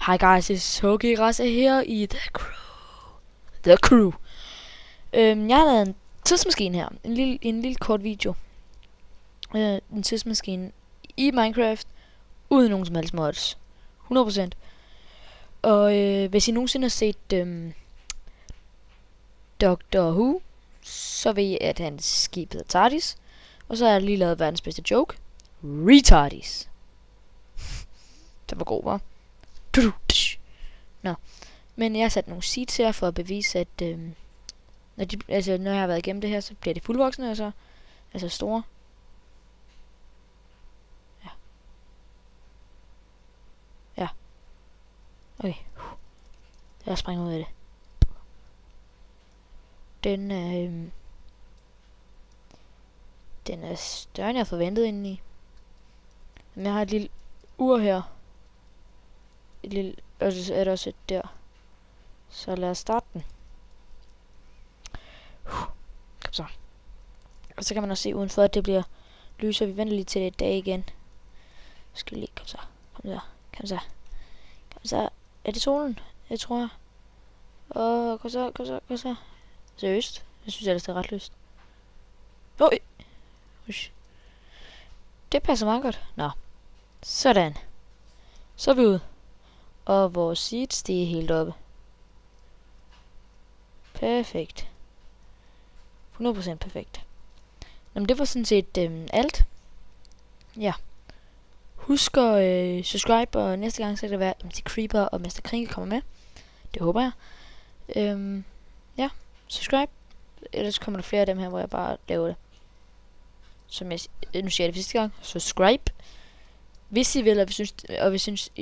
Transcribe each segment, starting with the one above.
Hi guys, it's Hoki Rasse her i The Crew. Jeg har lavet en tidsmaskine her. En lille kort video. En tidsmaskine i Minecraft. Uden nogen som helst mods. 100%. Og hvis I nogensinde har set Doctor Who, så ved I, at hans skib hedder TARDIS. Og så har jeg lige lavet verdens bedste joke. Retardis. Det var god, hva'? Nå. Men jeg har sat nogle seeds her for at bevise, at når jeg har været igennem det her, så bliver de fuldvoksne, og så altså store. Ja. Ja. Okay. Jeg springer ud af det. Den er større, end jeg forventede indeni. Men jeg har et lille ur her. Et lille, og så er der også et der. Så lad os starte den. Kom så. Og så kan man også se udenfor, at det bliver lysere. Vi venter lige til det er dag igen. Skal lige, kom så. Kom så. Er det solen? Jeg tror. Kom så. Seriøst? Jeg synes ellers, det er ret lyst. Det passer meget godt. Nå. Sådan. Så er vi ude. Og vores seeds, det er helt oppe. Perfekt. 100% perfekt. Jamen, det var sådan set alt. Ja. Husk at subscribe, og næste gang så kan det være MC Creeper og Mr. Kringle kommer med. Det håber jeg. Ja, subscribe. Ellers kommer der flere af dem her, hvor jeg bare laver det. Som jeg nu siger det sidste gang. Subscribe. Hvis I vil,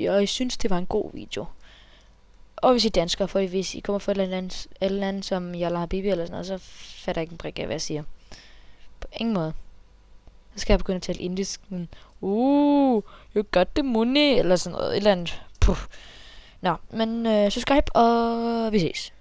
og I synes det var en god video. Og hvis I er danskere, for hvis I kommer fra et eller andet som Yalla Habibi eller sådan noget, så fatter jeg ikke en brik af, hvad jeg siger. På ingen måde. Så skal jeg begynde at tale indisk. You got the money, eller sådan noget. Et eller andet. Puh. Nå, men subscribe, og vi ses.